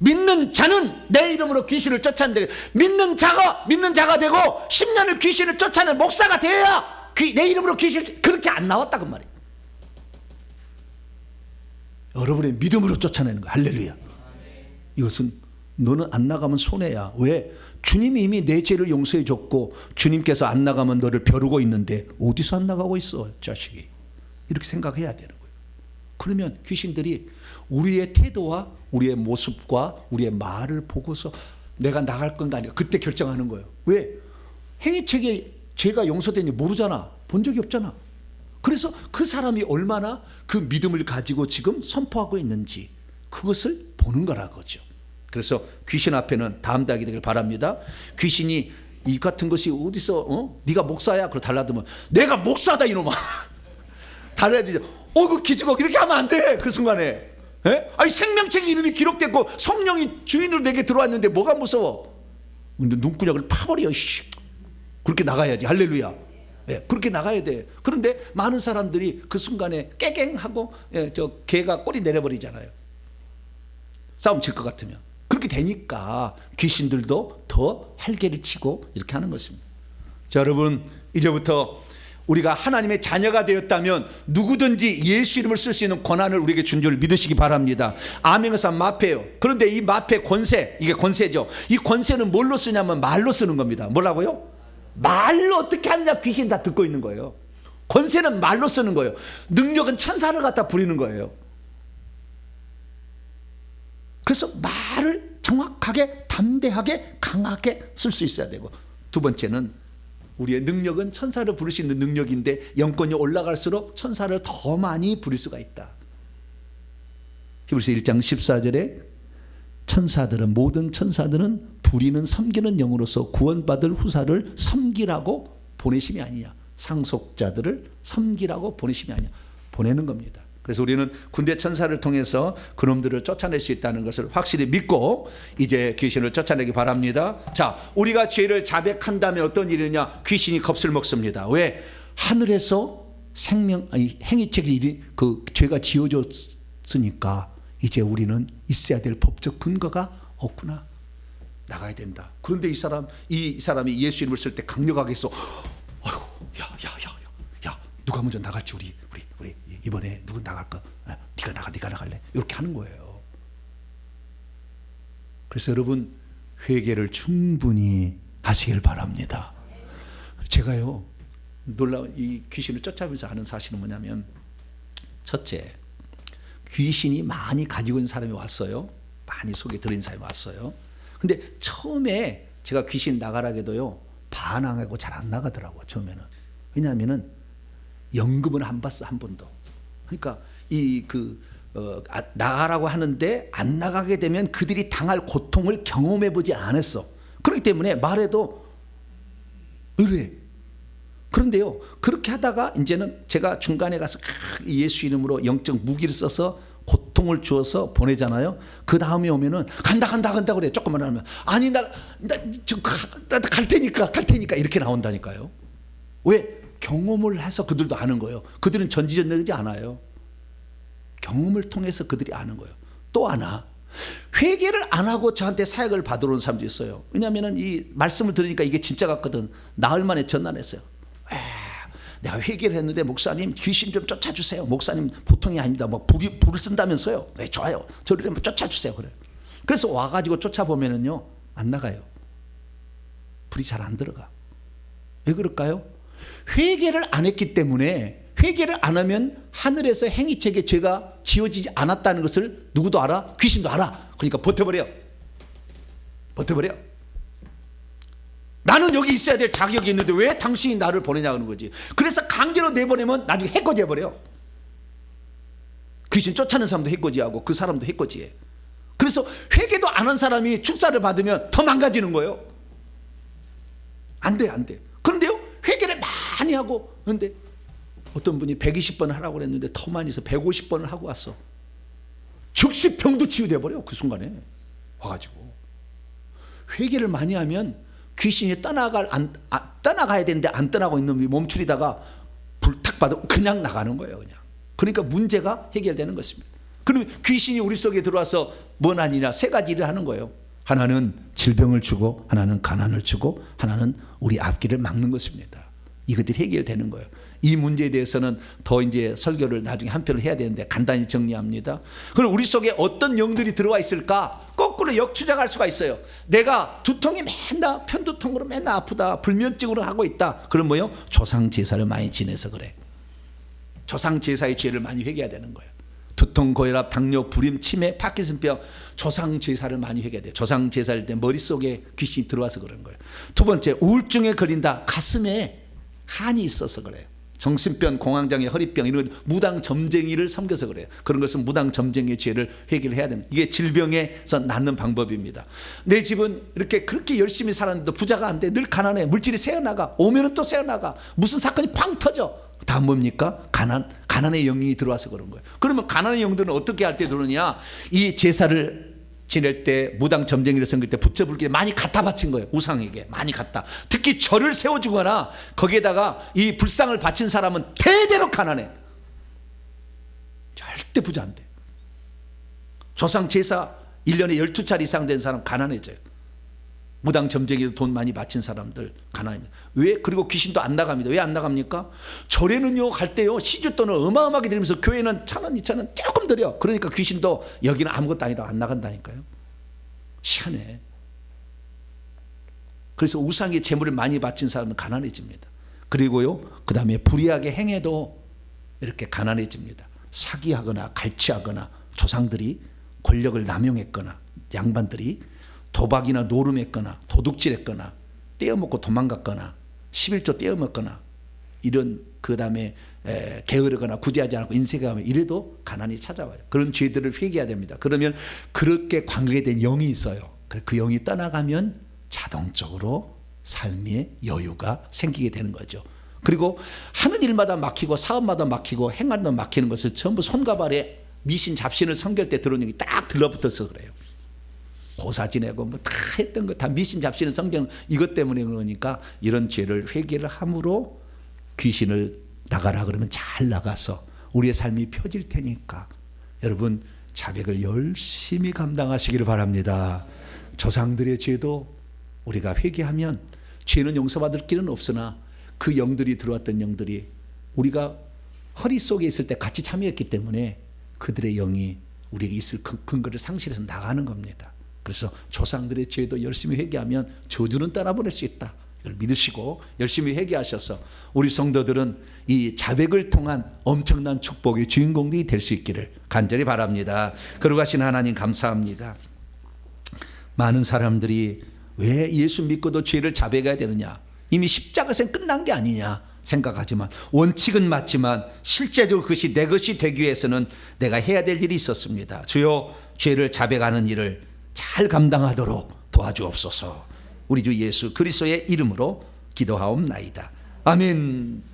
믿는 자는 내 이름으로 귀신을 쫓아내는, 믿는 자가 되고 10년을 귀신을 쫓아내는 목사가 되어야 내 이름으로 귀신을, 그렇게 안 나왔다 그 말이에요. 여러분의 믿음으로 쫓아내는 거야. 할렐루야. 이것은 너는 안 나가면 손해야. 왜? 주님이 이미 내 죄를 용서해 줬고 주님께서 안 나가면 너를 벼르고 있는데 어디서 안 나가고 있어, 자식이. 이렇게 생각해야 되는 거예요. 그러면 귀신들이 우리의 태도와 우리의 모습과 우리의 말을 보고서 내가 나갈 건가 아니까 그때 결정하는 거예요. 왜? 행위책에 죄가 용서되는지 모르잖아. 본 적이 없잖아. 그래서 그 사람이 얼마나 그 믿음을 가지고 지금 선포하고 있는지 그것을 보는 거라고죠. 그래서 귀신 앞에는 담대하게 되길 바랍니다. 귀신이 이 같은 것이 어디서 네가 목사야? 그러 달라들면 내가 목사다 이놈아. 달라야 되죠. 그 기죽어. 이렇게 하면 안 돼. 그 순간에. 아니 생명책 이름이 기록됐고 성령이 주인으로 내게 들어왔는데 뭐가 무서워? 근데 눈구녕을 파버려. 그렇게 나가야지. 할렐루야. 그렇게 나가야 돼. 그런데 많은 사람들이 그 순간에 깨갱하고 저 개가 꼬리 내려버리잖아요. 싸움 칠 것 같으면. 그렇게 되니까 귀신들도 더 활개를 치고 이렇게 하는 것입니다. 자, 여러분, 이제부터 우리가 하나님의 자녀가 되었다면 누구든지 예수 이름을 쓸 수 있는 권한을 우리에게 준 줄 믿으시기 바랍니다. 아멘에서 마패요. 그런데 이 마패 권세, 이게 권세죠. 이 권세는 뭘로 쓰냐면 말로 쓰는 겁니다. 뭐라고요? 말로 어떻게 하느냐. 귀신 다 듣고 있는 거예요. 권세는 말로 쓰는 거예요. 능력은 천사를 갖다 부리는 거예요. 그래서 말을 정확하게, 담대하게, 강하게 쓸 수 있어야 되고, 두 번째는 우리의 능력은 천사를 부를 수 있는 능력인데 영권이 올라갈수록 천사를 더 많이 부릴 수가 있다. 히브리서 1장 14절에 모든 천사들은 부리는 섬기는 영으로서 구원받을 후사를 섬기라고 보내심이 아니냐. 상속자들을 섬기라고 보내심이 아니냐. 보내는 겁니다. 그래서 우리는 군대 천사를 통해서 그놈들을 쫓아낼 수 있다는 것을 확실히 믿고 이제 귀신을 쫓아내기 바랍니다. 자, 우리가 죄를 자백한다면 어떤 일이냐? 귀신이 겁을 먹습니다. 왜? 하늘에서 행위책이 그 죄가 지어졌으니까 이제 우리는 있어야 될 법적 근거가 없구나. 나가야 된다. 그런데 이 사람이 예수 이름을 쓸 때 강력하게 했어. 아이고, 야, 누가 먼저 나갈지 우리 이번에 누구 나갈까? 네가 나갈래? 이렇게 하는 거예요. 그래서 여러분 회개를 충분히 하시길 바랍니다. 제가요 놀라운 이 귀신을 쫓아가면서 하는 사실은 뭐냐면, 첫째, 귀신이 많이 가지고 있는 사람이 왔어요. 많이 속에 들어있는 사람이 왔어요. 근데 처음에 제가 귀신 나가라 해도요 반항하고 잘 안 나가더라고요. 처음에는. 왜냐하면은 연금은 안 봤어, 한 번도. 그러니까 나가라고 하는데 안 나가게 되면 그들이 당할 고통을 경험해 보지 않았어. 그렇기 때문에 말해도 의뢰. 그런데요, 그렇게 하다가 이제는 제가 중간에 가서 예수 이름으로 영적 무기를 써서 고통을 주어서 보내잖아요. 그 다음에 오면은 간다 그래. 조금만 하면 아니 나 갈 테니까 이렇게 나온다니까요. 왜? 경험을 해서 그들도 아는 거예요. 그들은 전지전능하지 않아요. 경험을 통해서 그들이 아는 거예요. 또 하나, 회개를 안 하고 저한테 사역을 받으러 온 사람도 있어요. 왜냐하면 이 말씀을 들으니까 이게 진짜 같거든. 나흘 만에 전환했어요. 내가 회개를 했는데 목사님 귀신 좀 쫓아주세요. 목사님 보통이 아닙니다. 뭐 불을 쓴다면서요. 네, 좋아요. 저를 좀 쫓아주세요. 그래. 그래서 와가지고 쫓아보면은요 안 나가요. 불이 잘 안 들어가. 왜 그럴까요? 회개를 안 했기 때문에. 회개를 안 하면 하늘에서 행위책에 죄가 지어지지 않았다는 것을 누구도 알아? 귀신도 알아. 그러니까 버텨버려. 나는 여기 있어야 될 자격이 있는데 왜 당신이 나를 보내냐는 거지. 그래서 강제로 내보내면 나중에 해코지해버려. 귀신 쫓아내는 사람도 해코지하고 그 사람도 해코지해. 그래서 회개도 안 한 사람이 축사를 받으면 더 망가지는 거예요. 안 돼. 그런데요 회개를 많이 하고, 그런데 어떤 분이 120번 하라고 그랬는데 더 많이 해서 150번을 하고 왔어. 즉시 병도 치유돼버려. 그 순간에 와가지고. 회개를 많이 하면 귀신이 떠나가야 되는데 안 떠나고 있는 놈이 멈추리다가 불 탁 받아 그냥 나가는 거예요. 그냥. 그러니까 문제가 해결되는 것입니다. 그러면 귀신이 우리 속에 들어와서 뭔 아니냐, 세 가지 일을 하는 거예요. 하나는 질병을 주고, 하나는 가난을 주고, 하나는 우리 앞길을 막는 것입니다. 이것들이 해결되는 거예요. 이 문제에 대해서는 더 이제 설교를 나중에 한 편을 해야 되는데 간단히 정리합니다. 그럼 우리 속에 어떤 영들이 들어와 있을까? 거꾸로 역추적할 수가 있어요. 내가 두통이 맨날 편두통으로 맨날 아프다, 불면증으로 하고 있다. 그럼 뭐요? 조상 제사를 많이 지내서 그래. 조상 제사의 죄를 많이 회개해야 되는 거예요. 두통, 고혈압, 당뇨, 불임, 치매, 파킨슨병, 조상 제사를 많이 회개해야 돼요. 조상 제사일 때 머릿속에 귀신이 들어와서 그런 거예요. 두 번째, 우울증에 걸린다. 가슴에 한이 있어서 그래요. 정신병, 공황장애, 허리병 이런 무당 점쟁이를 섬겨서 그래요. 그런 것은 무당 점쟁이의 죄를 회개를 해야 됩니다. 이게 질병에서 낫는 방법입니다. 내 집은 이렇게 그렇게 열심히 살았는데 부자가 안 돼. 늘 가난해. 물질이 새어나가. 오면은 또 새어나가. 무슨 사건이 팡 터져. 다음 뭡니까? 가난의 영이 들어와서 그런 거예요. 그러면 가난의 영들은 어떻게 할 때 들어오느냐? 이 제사를 지낼 때, 무당 점쟁이를 섬길 때 붙여볼 게 많이 갖다 바친 거예요. 우상에게 많이 갖다. 특히 절을 세워주거나 거기에다가 이 불상을 바친 사람은 대대로 가난해. 절대 부자 안 돼. 조상 제사 1년에 12차례 이상 된 사람 가난해져요. 무당 점쟁이도 돈 많이 바친 사람들 가난합니다. 왜? 그리고 귀신도 안 나갑니다. 왜 안 나갑니까? 절에는요 갈 때요 시주돈을 어마어마하게 드리면서 교회는 1,000원 2,000원 조금 드려. 그러니까 귀신도 여기는 아무것도 아니라 안 나간다니까요. 희한해. 그래서 우상의 재물을 많이 바친 사람은 가난해집니다. 그리고요 그 다음에 불의하게 행해도 이렇게 가난해집니다. 사기하거나 갈취하거나 조상들이 권력을 남용했거나 양반들이 도박이나 노름했거나 도둑질했거나 떼어먹고 도망갔거나 11조 떼어먹거나 이런, 그 다음에 게으르거나 구제하지 않고 인색에 가면 이래도 가난이 찾아와요. 그런 죄들을 회개해야 됩니다. 그러면 그렇게 관계된 영이 있어요. 그 영이 떠나가면 자동적으로 삶의 여유가 생기게 되는 거죠. 그리고 하는 일마다 막히고 사업마다 막히고 행하는 데 막히는 것을 전부 손과 발에 미신 잡신을 섬길 때 들어오는 게 딱 들러붙어서 그래요. 고사 지내고 뭐 다 했던 거 다 미신 잡신을 섬기는 이것 때문에 그러니까 이런 죄를 회개를 함으로 귀신을 나가라 그러면 잘 나가서 우리의 삶이 펴질 테니까 여러분 자백을 열심히 감당하시기를 바랍니다. 조상들의 죄도 우리가 회개하면 죄는 용서받을 길은 없으나 그 영들이 들어왔던 영들이 우리가 허리 속에 있을 때 같이 참여했기 때문에 그들의 영이 우리에게 있을 근거를 상실해서 나가는 겁니다. 그래서 조상들의 죄도 열심히 회개하면 저주는 떠나보낼 수 있다. 이걸 믿으시고 열심히 회개하셔서 우리 성도들은 이 자백을 통한 엄청난 축복의 주인공들이 될 수 있기를 간절히 바랍니다. 거룩하신 하나님 감사합니다. 많은 사람들이 왜 예수 믿고도 죄를 자백해야 되느냐, 이미 십자가에서 끝난 게 아니냐 생각하지만 원칙은 맞지만 실제적으로 그것이 내 것이 되기 위해서는 내가 해야 될 일이 있었습니다. 주여 죄를 자백하는 일을 잘 감당하도록 도와주옵소서. 우리 주 예수 그리스도의 이름으로 기도하옵나이다. 아멘.